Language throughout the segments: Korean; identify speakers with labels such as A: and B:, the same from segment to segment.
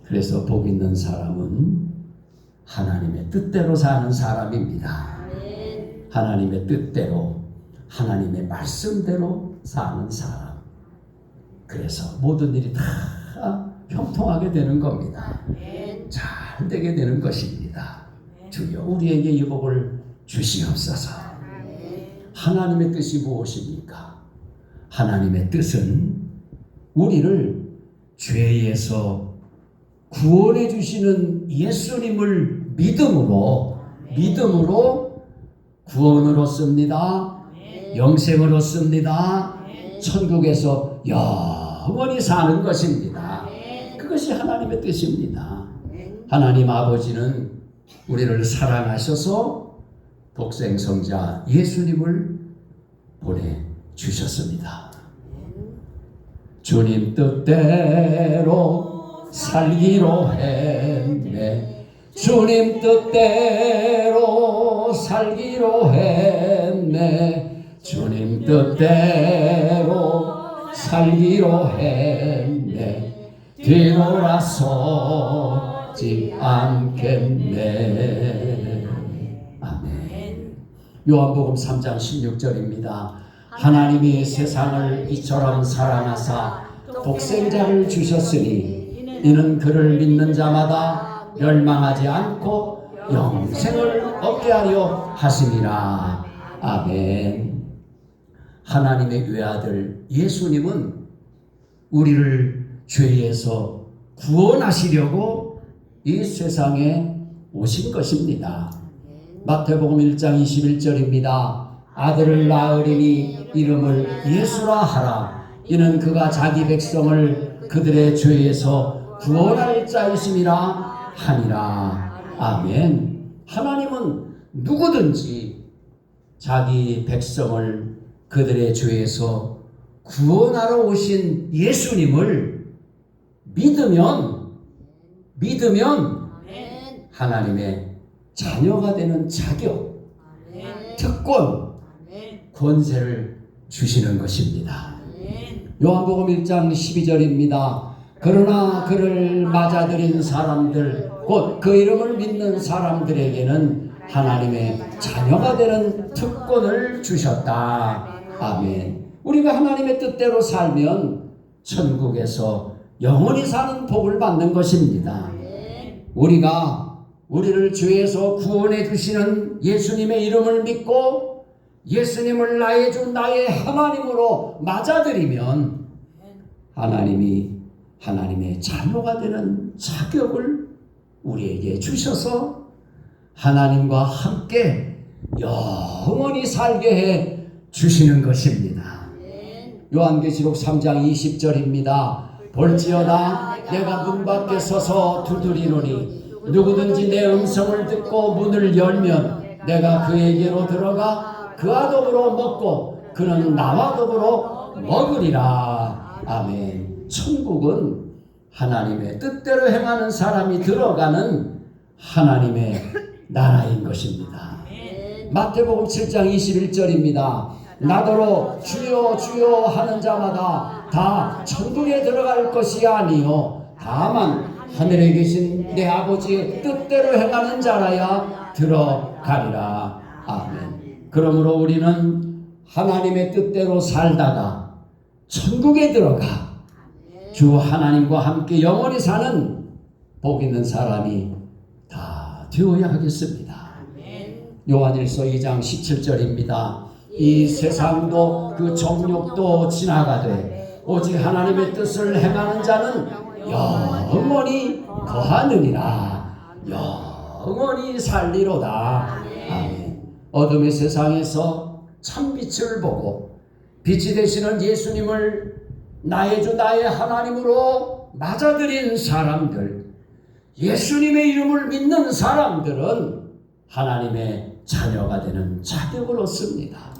A: 그래서 복 있는 사람은 하나님의 뜻대로 사는 사람입니다. 하나님의 뜻대로, 하나님의 말씀대로 사는 사람. 그래서 모든 일이 다 형통하게 되는 겁니다. 잘 되게 되는 것입니다. 주여 우리에게 이 복을 주시옵소서. 하나님의 뜻이 무엇입니까? 하나님의 뜻은 우리를 죄에서 구원해 주시는 예수님을 믿음으로 구원을 얻습니다. 영생을 얻습니다. 천국에서 영원히 사는 것입니다. 그것이 하나님의 뜻입니다. 하나님 아버지는 우리를 사랑하셔서 독생성자 예수님을 보내주셨습니다. 주님 뜻대로 살기로 했네. 주님 뜻대로 살기로 했네. 주님 뜻대로 살기로 했네. 뒤돌아서지 않겠네. 아멘. 요한복음 3장 16절입니다. 하나님이 세상을 이처럼 사랑하사 독생자를 주셨으니 이는 그를 믿는 자마다 멸망하지 않고 영생을 얻게 하려 하심이라. 아멘. 하나님의 외아들 예수님은 우리를 죄에서 구원하시려고 이 세상에 오신 것입니다. 마태복음 1장 21절입니다. 아들을 낳으리니 이름을 예수라 하라. 이는 그가 자기 백성을 그들의 죄에서 구원할 자이심이라 하니라. 아멘. 하나님은 누구든지 자기 백성을 그들의 죄에서 구원하러 오신 예수님을 믿으면 하나님의 자녀가 되는 자격, 특권, 권세를 주시는 것입니다. 요한복음 1장 12절입니다. 그러나 그를 맞아들인 사람들, 곧 그 이름을 믿는 사람들에게는 하나님의 자녀가 되는 특권을 주셨다. 아멘. 우리가 하나님의 뜻대로 살면 천국에서 영원히 사는 복을 받는 것입니다. 우리가 우리를 죄에서 구원해 주시는 예수님의 이름을 믿고 예수님을 나의 주 나의 하나님으로 맞아들이면 하나님이 하나님의 자녀가 되는 자격을 우리에게 주셔서 하나님과 함께 영원히 살게 해 주시는 것입니다. 요한계시록 3장 20절입니다. 볼지어다 내가 문 밖에 서서 두드리노니 누구든지 내 음성을 듣고 문을 열면 내가 그에게로 들어가 그와 더불어 먹고 그는 나와 더불어 먹으리라. 아멘. 천국은 하나님의 뜻대로 행하는 사람이 들어가는 하나님의 나라인 것입니다. 마태복음 7장 21절입니다. 나더러 주여 주여 하는 자마다 다 천국에 들어갈 것이 아니요 다만 하늘에 계신 내 아버지의 뜻대로 행하는 자라야 들어가리라. 아멘. 그러므로 우리는 하나님의 뜻대로 살다가 천국에 들어가 주 하나님과 함께 영원히 사는 복 있는 사람이 다 되어야 하겠습니다. 요한일서 2장 17절입니다. 이 세상도 그 정욕도 지나가되 오직 하나님의 뜻을 행하는 자는 영원히 거하느니라. 영원히 살리로다. 아멘. 어둠의 세상에서 참빛을 보고 빛이 되시는 예수님을 나의 주 나의 하나님으로 맞아들인 사람들, 예수님의 이름을 믿는 사람들은 하나님의 자녀가 되는 자격을 얻습니다.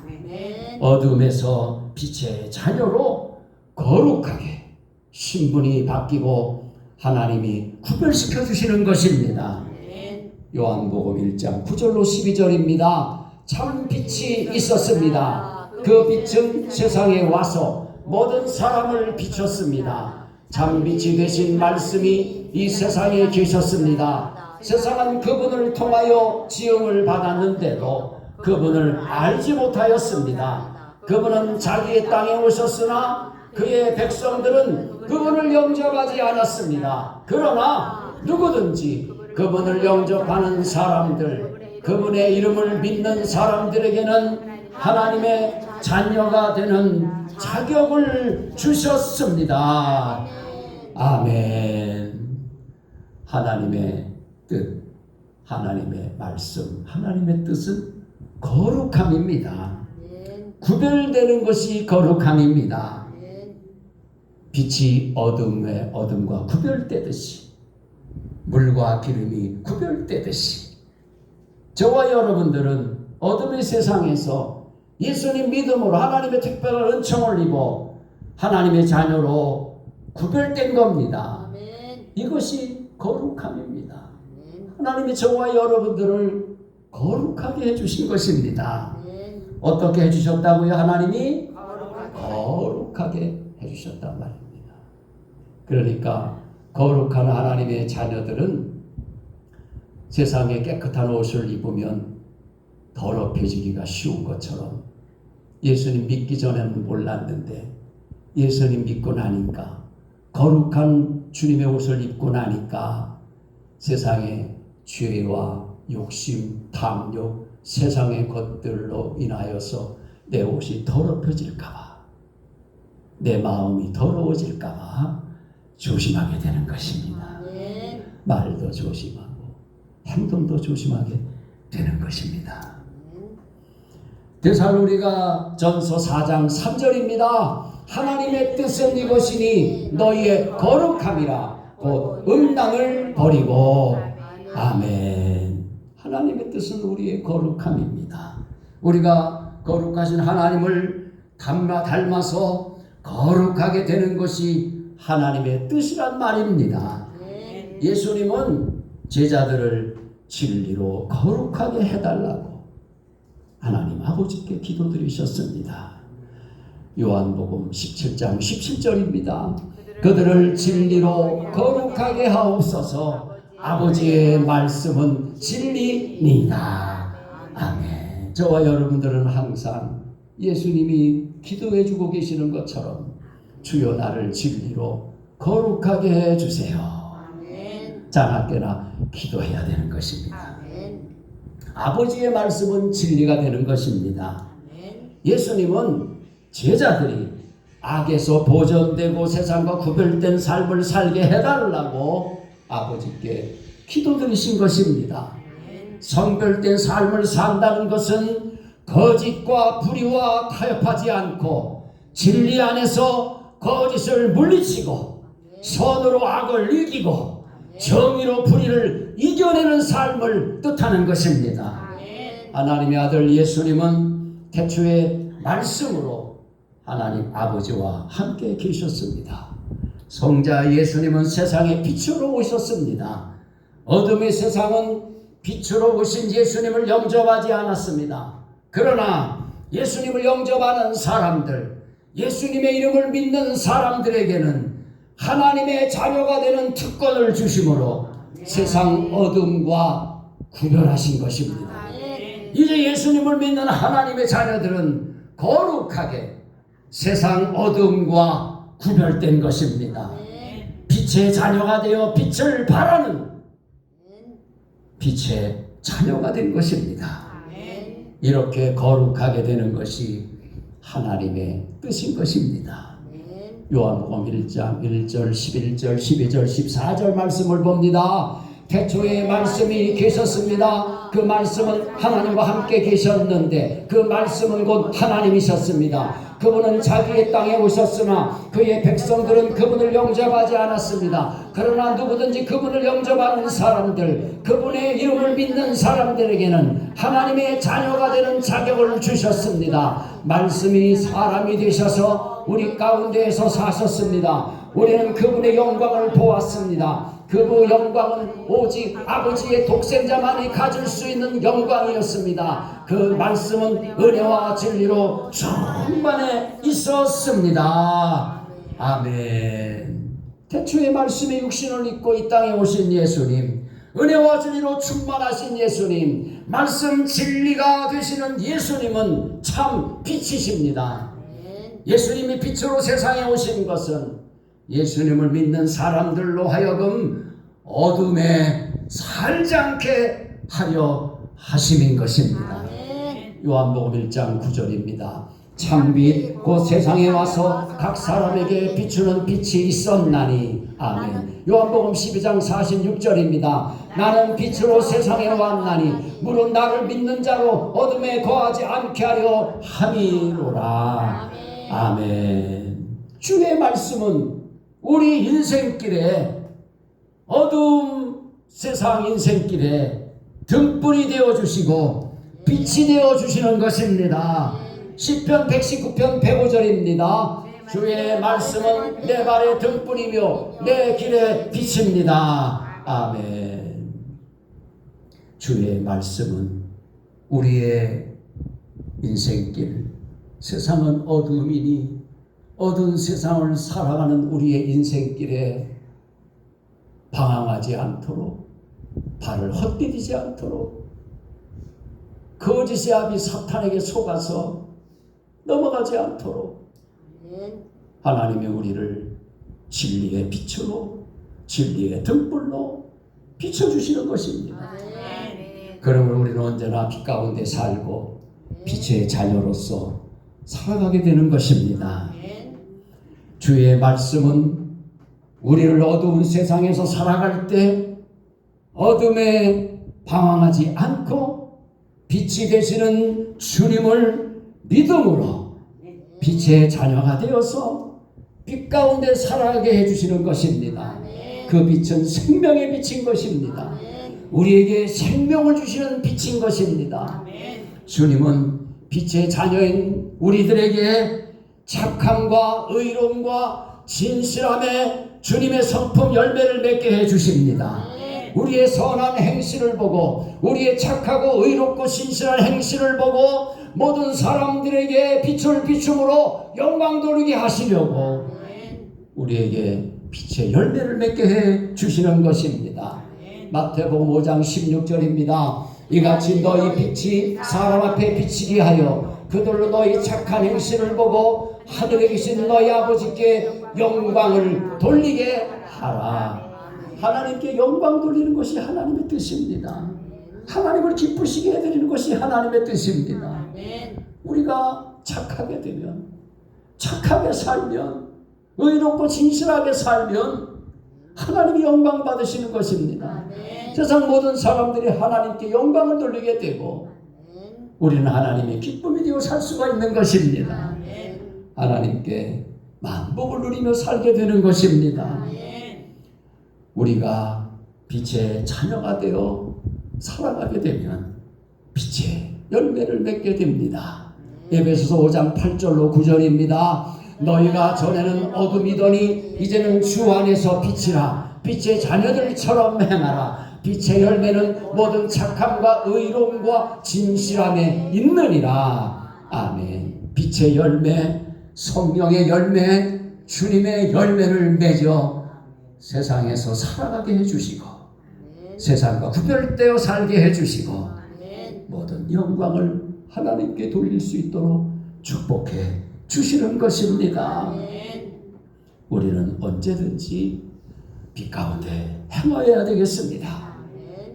A: 어둠에서 빛의 자녀로 거룩하게 신분이 바뀌고 하나님이 구별시켜 주시는 것입니다. 요한복음 1장 9절로 12절입니다. 참 빛이 있었습니다. 그 빛은 세상에 와서 모든 사람을 비췄습니다. 참빛이 되신 말씀이 이 세상에 계셨습니다. 세상은 그분을 통하여 지음을 받았는데도 그분을 알지 못하였습니다. 그분은 자기의 땅에 오셨으나 그의 백성들은 그분을 영접하지 않았습니다. 그러나 누구든지 그분을 영접하는 사람들, 그분의 이름을 믿는 사람들에게는 하나님의 자녀가 되는 자격을 주셨습니다. 아멘. 하나님의 뜻, 하나님의 말씀, 하나님의 뜻은 거룩함입니다. 구별되는 것이 거룩함입니다. 빛이 어둠과 구별되듯이, 물과 기름이 구별되듯이, 저와 여러분들은 어둠의 세상에서 예수님 믿음으로 하나님의 특별한 은총을 입어 하나님의 자녀로 구별된 겁니다. 이것이 거룩함입니다. 하나님이 저와 여러분들을 거룩하게 해주신 것입니다. 어떻게 해주셨다고요? 하나님이 거룩하게 해주셨단 말입니다. 그러니까 거룩한 하나님의 자녀들은 세상에 깨끗한 옷을 입으면 더럽혀지기가 쉬운 것처럼, 예수님 믿기 전에는 몰랐는데 예수님 믿고 나니까, 거룩한 주님의 옷을 입고 나니까 세상의 죄와 욕심, 탐욕, 세상의 것들로 인하여서 내 옷이 더럽혀질까봐, 내 마음이 더러워질까봐 조심하게 되는 것입니다. 말도 조심하고 행동도 조심하게 되는 것입니다. 데살로니가 전서 4장 3절입니다. 하나님의 뜻은 이것이니 너희의 거룩함이라 곧 음란을 버리고. 아멘. 하나님의 뜻은 우리의 거룩함입니다. 우리가 거룩하신 하나님을 닮아서 거룩하게 되는 것이 하나님의 뜻이란 말입니다. 예수님은 제자들을 진리로 거룩하게 해달라고 하나님 아버지께 기도드리셨습니다. 요한복음 17장 17절입니다. 그들을 진리로 거룩하게 하옵소서. 아버지의 말씀은 진리니이다. 아멘. 저와 여러분들은 항상 예수님이 기도해주고 계시는 것처럼 주여 나를 진리로 거룩하게 해주세요. 자나깨나 기도해야 되는 것입니다. 아버지의 말씀은 진리가 되는 것입니다. 예수님은 제자들이 악에서 보존되고 세상과 구별된 삶을 살게 해달라고 아버지께 기도드리신 것입니다. 성별된 삶을 산다는 것은 거짓과 불의와 타협하지 않고 진리 안에서 거짓을 물리치고 선으로 악을 이기고 정의로 불의를 이겨내는 삶을 뜻하는 것입니다. 하나님의 아들 예수님은 태초에 말씀으로 하나님 아버지와 함께 계셨습니다. 성자 예수님은 세상에 빛으로 오셨습니다. 어둠의 세상은 빛으로 오신 예수님을 영접하지 않았습니다. 그러나 예수님을 영접하는 사람들, 예수님의 이름을 믿는 사람들에게는 하나님의 자녀가 되는 특권을 주심으로 세상 어둠과 구별하신 것입니다. 이제 예수님을 믿는 하나님의 자녀들은 거룩하게 세상 어둠과 구별된 것입니다. 빛의 자녀가 되어 빛을 발하는 빛의 자녀가 된 것입니다. 이렇게 거룩하게 되는 것이 하나님의 뜻인 것입니다. 요한복음 1장 1절 11절 12절 14절 말씀을 봅니다. 태초에 말씀이 계셨습니다. 그 말씀은 하나님과 함께 계셨는데 그 말씀은 곧 하나님이셨습니다. 그분은 자기의 땅에 오셨으나 그의 백성들은 그분을 영접하지 않았습니다. 그러나 누구든지 그분을 영접하는 사람들, 그분의 이름을 믿는 사람들에게는 하나님의 자녀가 되는 자격을 주셨습니다. 말씀이 사람이 되셔서 우리 가운데에서 사셨습니다. 우리는 그분의 영광을 보았습니다. 그 영광은 오직 아버지의 독생자만이 가질 수 있는 영광이었습니다. 그 말씀은 은혜와 진리로 충만해 있었습니다. 아멘. 태초에 말씀의 육신을 입고 이 땅에 오신 예수님, 은혜와 진리로 충만하신 예수님, 말씀 진리가 되시는 예수님은 참 빛이십니다. 예수님이 빛으로 세상에 오신 것은 예수님을 믿는 사람들로 하여금 어둠에 살지 않게 하려 하심인 것입니다. 요한복음 1장 9절입니다. 참빛 곧 세상에 와서 각 사람에게 비추는 빛이 있었나니. 아멘. 요한복음 12장 46절입니다. 나는 빛으로 세상에 왔나니 무릇 나를 믿는 자로 어둠에 거하지 않게 하려 함이로라. 아멘. 주의 말씀은 우리 인생길에, 어두운 세상 인생길에 등불이 되어주시고 빛이 되어주시는 것입니다. 시편 119편 105절입니다. 주의 말씀은 내 발의 등불이며 내 길의 빛입니다. 아멘. 주의 말씀은 우리의 인생길, 세상은 어두움이니 어두운 세상을 살아가는 우리의 인생길에 방황하지 않도록, 발을 헛디디지 않도록, 거짓의 압이 사탄에게 속아서 넘어가지 않도록 하나님이 우리를 진리의 빛으로, 진리의 등불로 비춰주시는 것입니다. 그러므로 우리는 언제나 빛 가운데 살고 빛의 자녀로서 살아가게 되는 것입니다. 주의 말씀은 우리를 어두운 세상에서 살아갈 때 어둠에 방황하지 않고 빛이 되시는 주님을 믿음으로 빛의 자녀가 되어서 빛 가운데 살아가게 해주시는 것입니다. 그 빛은 생명의 빛인 것입니다. 우리에게 생명을 주시는 빛인 것입니다. 주님은 빛의 자녀인 우리들에게 착함과 의로움과 진실함에 주님의 성품 열매를 맺게 해주십니다. 우리의 선한 행실을 보고, 우리의 착하고 의롭고 진실한 행실을 보고 모든 사람들에게 빛을 비춤으로 영광 돌리게 하시려고 우리에게 빛의 열매를 맺게 해 주시는 것입니다. 마태복음 5장 16절입니다. 이같이 너희 빛이 사람 앞에 비치게 하여 그들로 너희 착한 행실을 보고 하늘에 계신 너희 아버지께 영광을 돌리게 하라. 하나님께 영광 돌리는 것이 하나님의 뜻입니다. 하나님을 기쁘시게 해드리는 것이 하나님의 뜻입니다. 우리가 착하게 되면, 착하게 살면, 의롭고 진실하게 살면 하나님이 영광 받으시는 것입니다. 세상 모든 사람들이 하나님께 영광을 돌리게 되고 우리는 하나님의 기쁨이 되어 살 수가 있는 것입니다. 하나님께 만복을 누리며 살게 되는 것입니다. 우리가 빛의 자녀가 되어 살아가게 되면 빛의 열매를 맺게 됩니다. 에베소서 5장 8절로 9절입니다. 너희가 전에는 어둠이더니 이제는 주 안에서 빛이라. 빛의 자녀들처럼 행하라. 빛의 열매는 모든 착함과 의로움과 진실함에 있느니라. 아멘. 빛의 열매, 성령의 열매, 주님의 열매를 맺어 세상에서 살아가게 해주시고 세상과 구별되어 살게 해주시고 모든 영광을 하나님께 돌릴 수 있도록 축복해 주시는 것입니다. 우리는 언제든지 빛 가운데 행하여야 되겠습니다.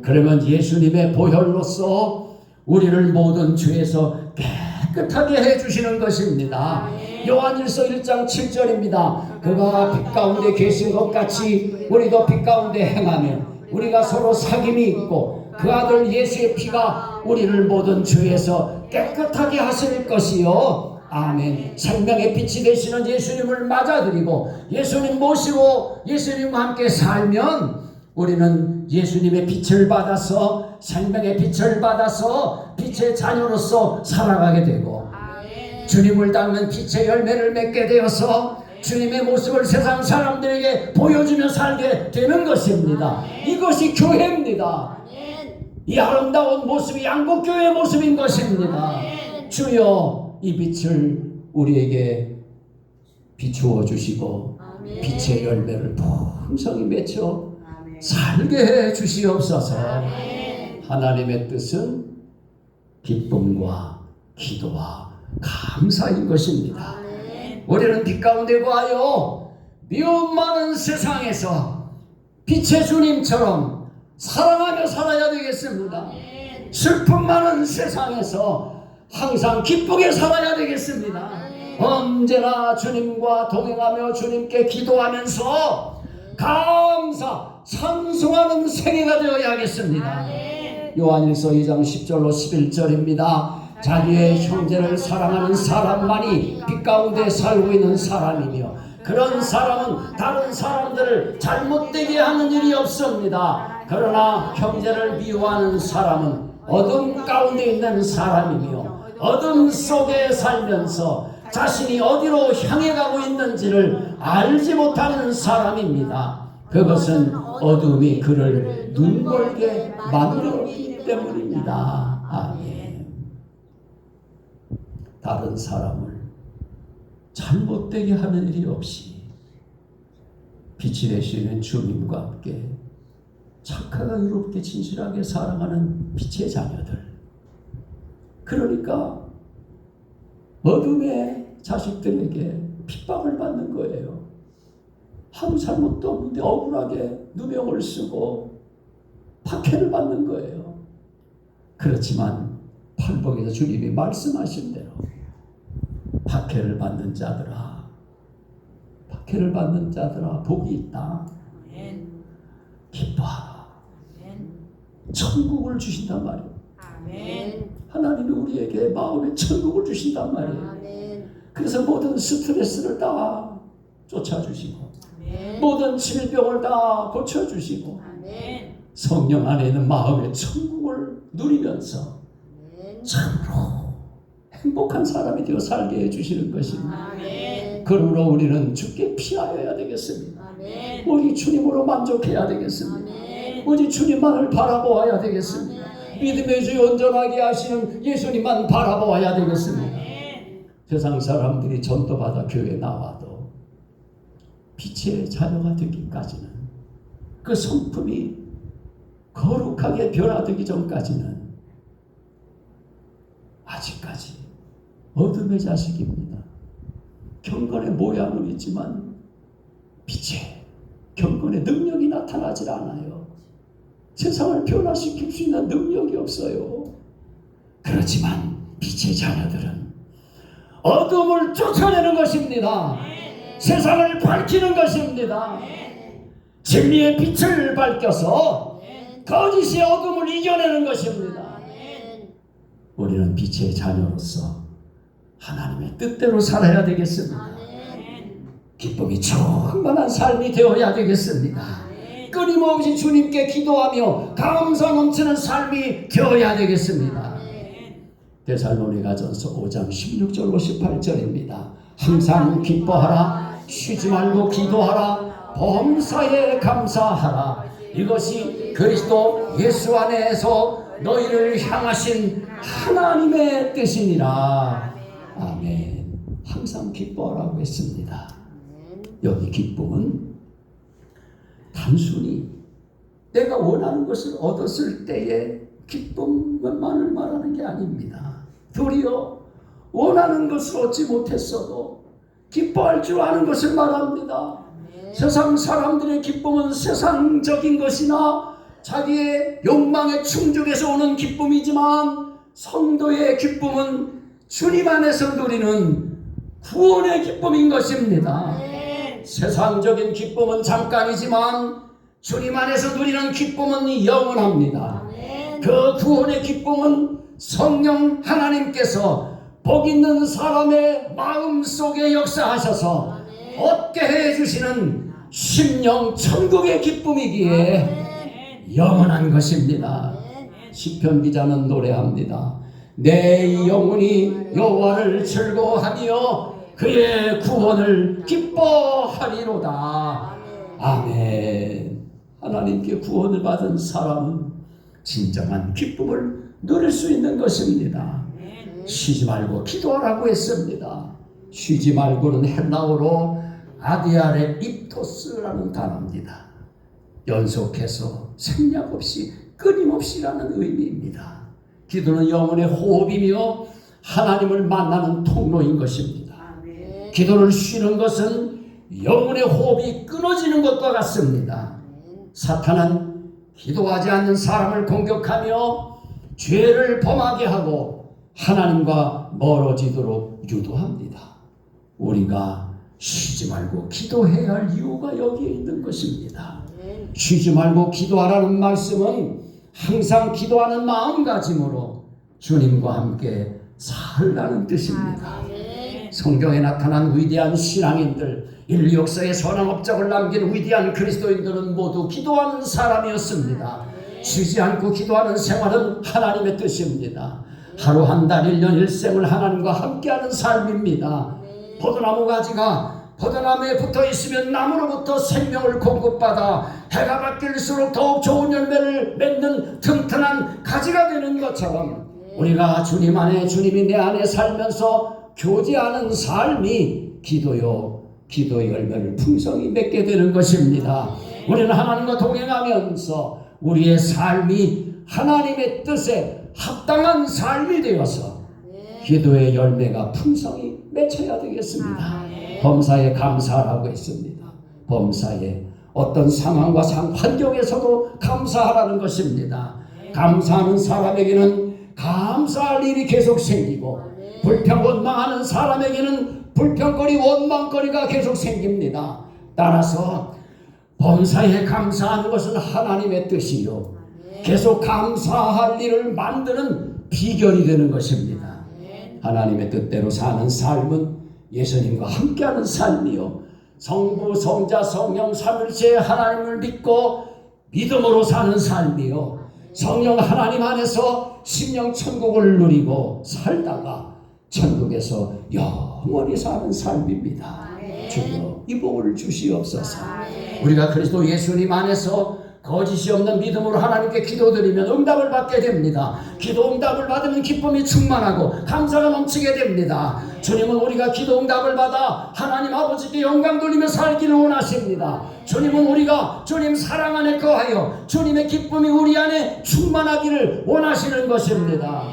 A: 그러면 예수님의 보혈로서 우리를 모든 죄에서 깨끗하게 해주시는 것입니다. 요한일서 1장 7절입니다. 그가 빛 가운데 계신 것 같이 우리도 빛 가운데 행하며 우리가 서로 사귐이 있고 그 아들 예수의 피가 우리를 모든 죄에서 깨끗하게 하실 것이요. 아멘. 생명의 빛이 되시는 예수님을 맞아들이고 예수님 모시고 예수님과 함께 살면 우리는 예수님의 빛을 받아서 생명의 빛을 받아서 빛의 자녀로서 살아가게 되고 주님을 닮은 빛의 열매를 맺게 되어서 주님의 모습을 세상 사람들에게 보여주며 살게 되는 것입니다. 이것이 교회입니다. 이 아름다운 모습이 양곡교회의 모습인 것입니다. 주여 이 빛을 우리에게 비추어 주시고 빛의 열매를 풍성히 맺혀 살게 해 주시옵소서. 하나님의 뜻은 기쁨과 기도와 감사인 것입니다. 우리는 빛 가운데 거하여 미움 많은 세상에서 빛의 주님처럼 사랑하며 살아야 되겠습니다. 슬픔 많은 세상에서 항상 기쁘게 살아야 되겠습니다. 언제나 주님과 동행하며 주님께 기도하면서 감사, 찬송하는 생애가 되어야겠습니다. 요한일서 2장 10절로 11절입니다. 자기의 형제를 사랑하는 사람만이 빛 가운데 살고 있는 사람이며 그런 사람은 다른 사람들을 잘못되게 하는 일이 없습니다. 그러나 형제를 미워하는 사람은 어둠 가운데 있는 사람이며 어둠 속에 살면서 자신이 어디로 향해 가고 있는지를 알지 못하는 사람입니다. 그것은 어둠이 그를 눈멀게 만들었기 때문입니다. 아멘. 다른 사람을 잘못되게 하는 일이 없이 빛이 되시는 주님과 함께 착하고 의롭게 진실하게 사랑하는 빛의 자녀들, 그러니까 어둠의 자식들에게 핍박을 받는 거예요. 아무 잘못도 없는데 억울하게 누명을 쓰고 박해를 받는 거예요. 그렇지만 팔복에서 주님이 말씀하신 대로 박해를 받는 자들아, 박해를 받는 자들아 복이 있다. 기뻐하라. 천국을 주신단 말이에요. 하나님이 우리에게 마음의 천국을 주신단 말이에요. 그래서 모든 스트레스를 다 쫓아주시고 모든 질병을 다 고쳐주시고 성령 안에 있는 마음의 천국을 누리면서 참으로 행복한 사람이 되어 살게 해주시는 것입니다. 그러므로 우리는 주께 피하여야 되겠습니다. 우리 주님으로 만족해야 되겠습니다. 우리 주님만을 바라보아야 되겠습니다. 믿음의 주 온전하게 하시는 예수님만 바라보아야 되겠습니다. 세상 사람들이 전도받아 교회에 나와도 빛의 자녀가 되기까지는, 그 성품이 거룩하게 변화되기 전까지는 아직까지 어둠의 자식입니다. 경건의 모양은 있지만 빛의 경건의 능력이 나타나질 않아요. 세상을 변화시킬 수 있는 능력이 없어요. 그렇지만 빛의 자녀들은 어둠을 쫓아내는 것입니다. 세상을 밝히는 것입니다. 진리의 빛을 밝혀서 거짓의 어둠을 이겨내는 것입니다. 우리는 빛의 자녀로서 하나님의 뜻대로 살아야 되겠습니다. 기쁨이 충만한 삶이 되어야 되겠습니다. 끊임없이 주님께 기도하며 감사 넘치는 삶이 되어야 되겠습니다. 데살로니가전서 5장 16절 58절입니다. 항상 기뻐하라, 쉬지 말고 기도하라, 범사에 감사하라. 이것이 그리스도 예수 안에서 너희를 향하신 하나님의 뜻이니라. 아멘. 항상 기뻐하라고 했습니다. 여기 기쁨은 단순히 내가 원하는 것을 얻었을 때의 기쁨만을 말하는 게 아닙니다. 도리어 원하는 것을 얻지 못했어도 기뻐할 줄 아는 것을 말합니다. 세상 사람들의 기쁨은 세상적인 것이나 자기의 욕망에 충족해서 오는 기쁨이지만, 성도의 기쁨은 주님 안에서 누리는 구원의 기쁨인 것입니다. 세상적인 기쁨은 잠깐이지만 주님 안에서 누리는 기쁨은 영원합니다. 그 구원의 기쁨은 성령 하나님께서 복 있는 사람의 마음 속에 역사하셔서 얻게 해주시는 심령 천국의 기쁨이기에 영원한 것입니다. 시편 기자는 노래합니다. 내 영혼이 여호와를 즐거워하며 그의 구원을 기뻐하리로다. 아멘. 하나님께 구원을 받은 사람은 진정한 기쁨을 누릴 수 있는 것입니다. 쉬지 말고 기도하라고 했습니다. 쉬지 말고는 헬라어로 아디아레 ip토스라는 단어입니다. 연속해서 생략 없이 끊임없이라는 의미입니다. 기도는 영혼의 호흡이며 하나님을 만나는 통로인 것입니다. 기도를 쉬는 것은 영혼의 호흡이 끊어지는 것과 같습니다. 사탄은 기도하지 않는 사람을 공격하며 죄를 범하게 하고 하나님과 멀어지도록 유도합니다. 우리가 쉬지 말고 기도해야 할 이유가 여기에 있는 것입니다. 쉬지 말고 기도하라는 말씀은 항상 기도하는 마음가짐으로 주님과 함께 살라는 뜻입니다. 성경에 나타난 위대한 신앙인들, 인류 역사의 선한 업적을 남긴 위대한 그리스도인들은 모두 기도하는 사람이었습니다. 쉬지 않고 기도하는 생활은 하나님의 뜻입니다. 하루 한 달 1년 일생을 하나님과 함께하는 삶입니다. 포도나무 가지가 포도나무에 붙어 있으면 나무로부터 생명을 공급받아 해가 바뀔수록 더욱 좋은 열매를 맺는 튼튼한 가지가 되는 것처럼 우리가 주님 안에, 주님이 내 안에 살면서 교제하는 삶이 기도요, 기도의 열매를 풍성히 맺게 되는 것입니다. 우리는 하나님과 동행하면서 우리의 삶이 하나님의 뜻에 합당한 삶이 되어서 기도의 열매가 풍성히 맺혀야 되겠습니다. 범사에 감사하라고 했습니다. 범사에 어떤 상황과 환경에서도 감사하라는 것입니다. 감사하는 사람에게는 감사할 일이 계속 생기고 불평 원망하는 사람에게는 불평거리 원망거리가 계속 생깁니다. 따라서 범사에 감사하는 것은 하나님의 뜻이요, 계속 감사할 일을 만드는 비결이 되는 것입니다. 하나님의 뜻대로 사는 삶은 예수님과 함께하는 삶이요, 성부, 성자, 성령 삼일체 하나님을 믿고 믿음으로 사는 삶이요, 성령 하나님 안에서 심령 천국을 누리고 살다가 천국에서 영원히 사는 삶입니다. 주여 이 복을 주시옵소서. 우리가 그리스도 예수님 안에서 거짓이 없는 믿음으로 하나님께 기도드리면 응답을 받게 됩니다. 기도 응답을 받으면 기쁨이 충만하고 감사가 넘치게 됩니다. 주님은 우리가 기도 응답을 받아 하나님 아버지께 영광 돌리며 살기를 원하십니다. 주님은 우리가 주님 사랑 안에 거하여 주님의 기쁨이 우리 안에 충만하기를 원하시는 것입니다.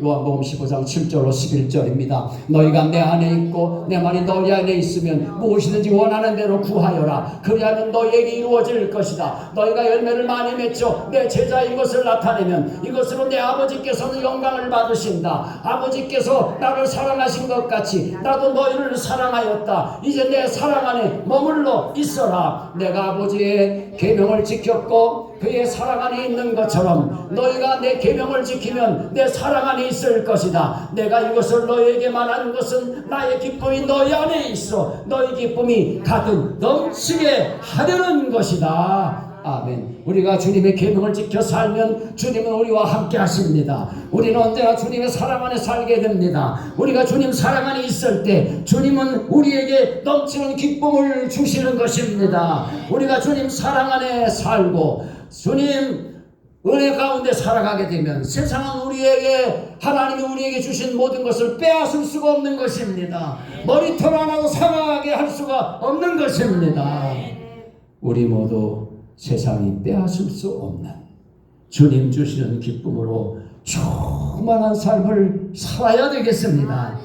A: 요한복음 15장 7절로 11절입니다. 너희가 내 안에 있고 내 말이 너희 안에 있으면 무엇이든지 원하는 대로 구하여라. 그리하면 너희에게 이루어질 것이다. 너희가 열매를 많이 맺어 내 제자인 것을 나타내면 이것으로 내 아버지께서는 영광을 받으신다. 아버지께서 나를 사랑하신 것 같이 나도 너희를 사랑하였다. 이제 내 사랑 안에 머물러 있어라. 내가 아버지의 계명을 지켰고 그의 사랑 안에 있는 것처럼 너희가 내 계명을 지키면 내 사랑 안에 있을 것이다. 내가 이것을 너희에게 말하는 것은 나의 기쁨이 너희 안에 있어 너희 기쁨이 가득 넘치게 하려는 것이다. 아멘. 우리가 주님의 계명을 지켜 살면 주님은 우리와 함께 하십니다. 우리는 언제나 주님의 사랑 안에 살게 됩니다. 우리가 주님 사랑 안에 있을 때 주님은 우리에게 넘치는 기쁨을 주시는 것입니다. 우리가 주님 사랑 안에 살고 주님 은혜 가운데 살아가게 되면 세상은 우리에게, 하나님이 우리에게 주신 모든 것을 빼앗을 수가 없는 것입니다. 머리털 하나도 상하게 할 수가 없는 것입니다. 우리 모두 세상이 빼앗을 수 없는 주님 주시는 기쁨으로 충만한 삶을 살아야 되겠습니다.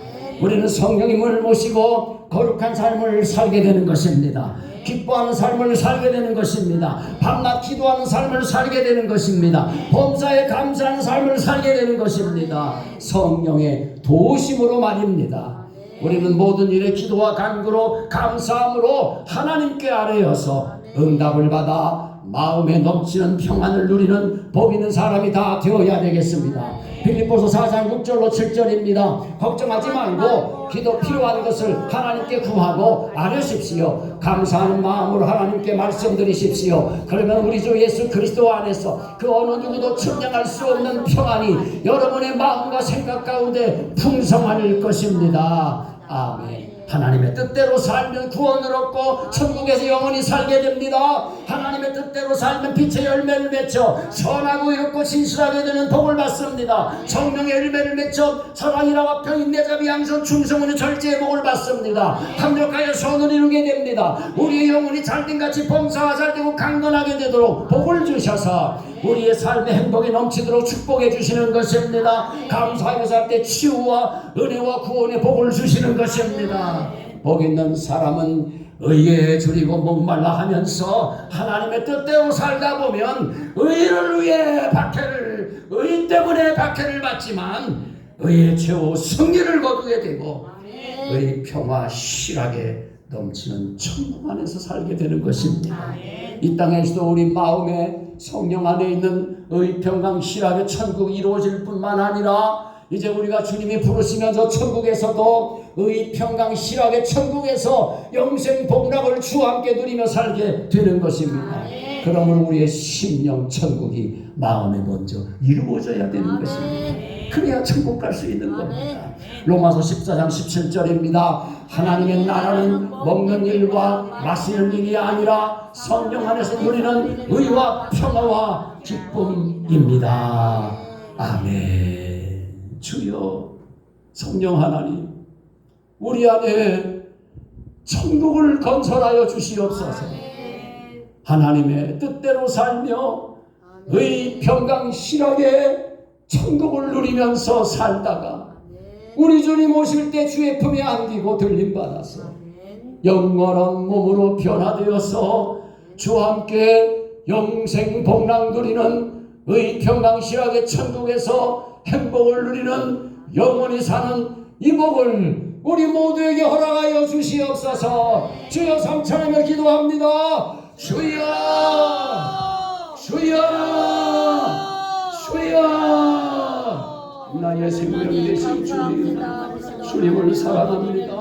A: 우리는 성령님을 모시고 거룩한 삶을 살게 되는 것입니다. 기뻐하는 삶을 살게 되는 것입니다. 밤낮 기도하는 삶을 살게 되는 것입니다. 범사에 감사하는 삶을 살게 되는 것입니다. 성령의 도우심으로 말입니다. 우리는 모든 일에 기도와 간구로 감사함으로 하나님께 아뢰어서 응답을 받아 마음에 넘치는 평안을 누리는 복 있는 사람이 다 되어야 되겠습니다. 빌립보서 4장 6절로 7절입니다. 걱정하지 말고 기도 필요한 것을 하나님께 구하고 아뢰십시오. 감사하는 마음으로 하나님께 말씀드리십시오. 그러면 우리 주 예수 그리스도 안에서 그 어느 누구도 측량할 수 없는 평안이 여러분의 마음과 생각 가운데 풍성할 것입니다. 아멘. 하나님의 뜻대로 살면 구원을 얻고 천국에서 영원히 살게 됩니다. 하나님의 뜻대로 살면 빛의 열매를 맺혀 선하고 이롭고 진실하게 되는 복을 받습니다. 성령의 열매를 맺혀 사랑이라 화평 인내자비 양선 충성은 절제의 복을 받습니다. 합력하여 선을 이루게 됩니다. 우리의 영혼이 잘된같이 범사가 잘되고 강건하게 되도록 복을 주셔서 우리의 삶의 행복이 넘치도록 축복해 주시는 것입니다. 감사하며 살 때 치유와 은혜와 구원의 복을 주시는 것입니다. 복 있는 사람은 의에 줄이고 목말라 하면서 하나님의 뜻대로 살다 보면 의를 위해 박해를, 의 때문에 박해를 받지만 의의 최후 승리를 거두게 되고 의의 평화 실하게 넘치는 천국 안에서 살게 되는 것입니다. 이 땅에서도 우리 마음에 성령 안에 있는 의 평강 실하게 천국이 이루어질 뿐만 아니라 이제 우리가 주님이 부르시면서 천국에서도 의 평강 실하게 천국에서 영생 복락을 주와 함께 누리며 살게 되는 것입니다. 그러므로 우리의 심령 천국이 마음에 먼저 이루어져야 되는 것입니다. 그래야 천국 갈 수 있는 겁니다. 로마서 14장 17절입니다. 하나님의 나라는 먹는 일과 마시는 일이 아니라 성령 안에서 누리는 의와 평화와 기쁨입니다. 아멘. 주여, 성령 하나님, 우리 안에 천국을 건설하여 주시옵소서. 하나님의 뜻대로 살며 의 평강 실하게 천국을 누리면서 살다가 우리 주님 오실 때 주의 품에 안기고 들림받아서 영원한 몸으로 변화되어서 주와 함께 영생 복락 누리는 의 평강 실하게 천국에서 행복을 누리는 영원히 사는 이 복을 우리 모두에게 허락하여 주시옵소서. 주여 삼천하며 기도합니다. 주여, 주여, 주여. 나의 생명이 되신 주님, 주님을 사랑합니다.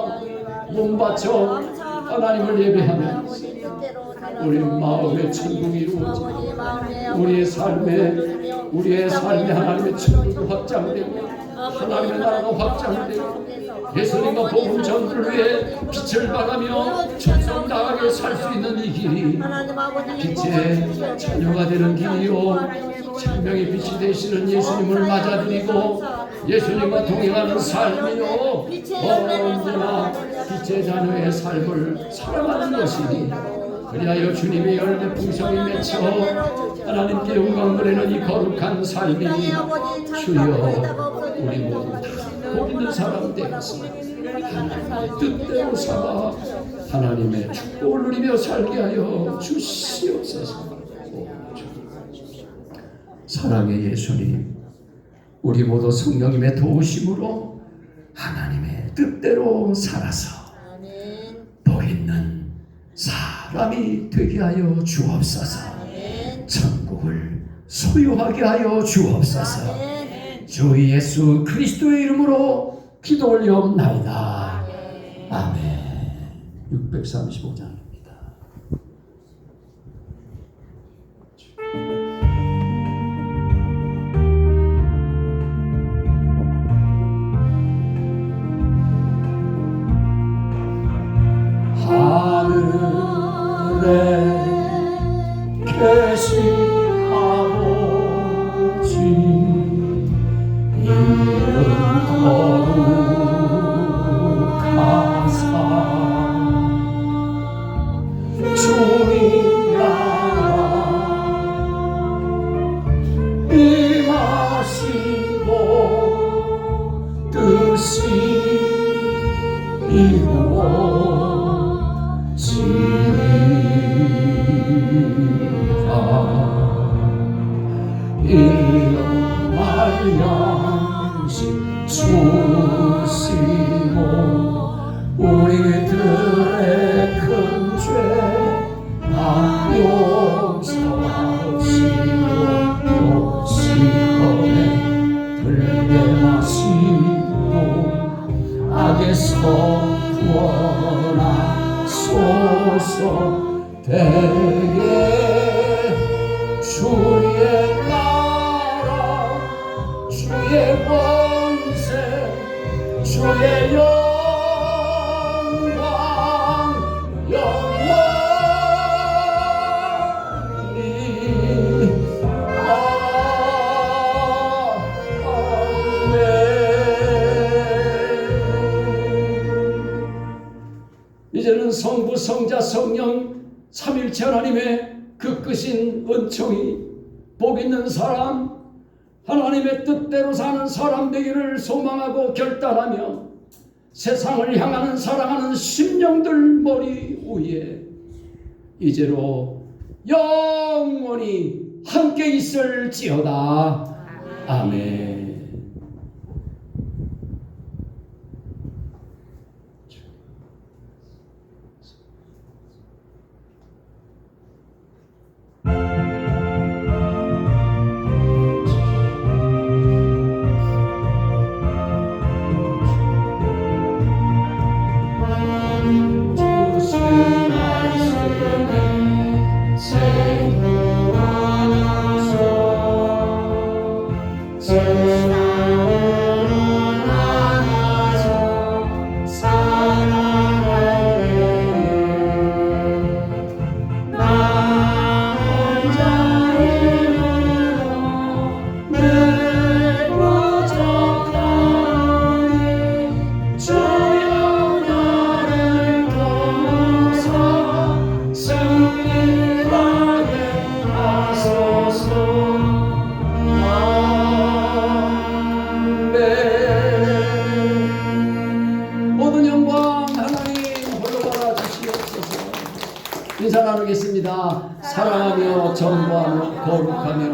A: 몸 바쳐 하나님을 예배하며 우리 마음의 천국이 이루어져 우리의 삶에 하나님의 천국이 확장되고 하나님의 나라가 확장되고 예수님과 복음 전도를 위해 빛을 발하며 천성다하게 살 수 있는 이 길이 빛의 자녀가 되는 길이요, 생명의 빛이 되시는 예수님을 맞아들이고 예수님과 동행하는 삶이요, 언제나 빛의 자녀의 삶을 살아가는 것이니 그리하여 주님의 열매 풍성히 맺혀 하나님께 영광 드리는 이 거룩한 삶이 주여, 우리 모두 다 복 있는 사람 되어서 하나님의 뜻대로 살아 하나님의 축복을 누리며 살게 하여 주시옵소서. 사랑의 예수님, 우리 모두 성령님의 도우심으로 하나님의 뜻대로 살아서 복 있는 사람이 되게 하여 주옵소서. 천국을 소유하게 하여 주옵소서. 주 예수 그리스도의 이름으로 기도 올리옵나이다. 아멘. 635장입니다. 하늘에 계신 아버지, 이름 거룩하사 주님 나라 임하시고 뜻이 이루어지리이다. 일용할 양식 주시고 우리들의 큰 죄 다 용서하시고 시험에 들게 하시고 악에서 구원하소서. 대개 주의 나라 주의 권세 주의 영광 성령 삼일체 하나님의 그 크신 은총이 복 있는 사람, 하나님의 뜻대로 사는 사람 되기를 소망하고 결단하며 세상을 향하는 사랑하는 심령들 머리 위에 이제로 영원히 함께 있을지어다. 아멘. 인사 나누겠습니다. 사랑하며 전도하며 거룩하며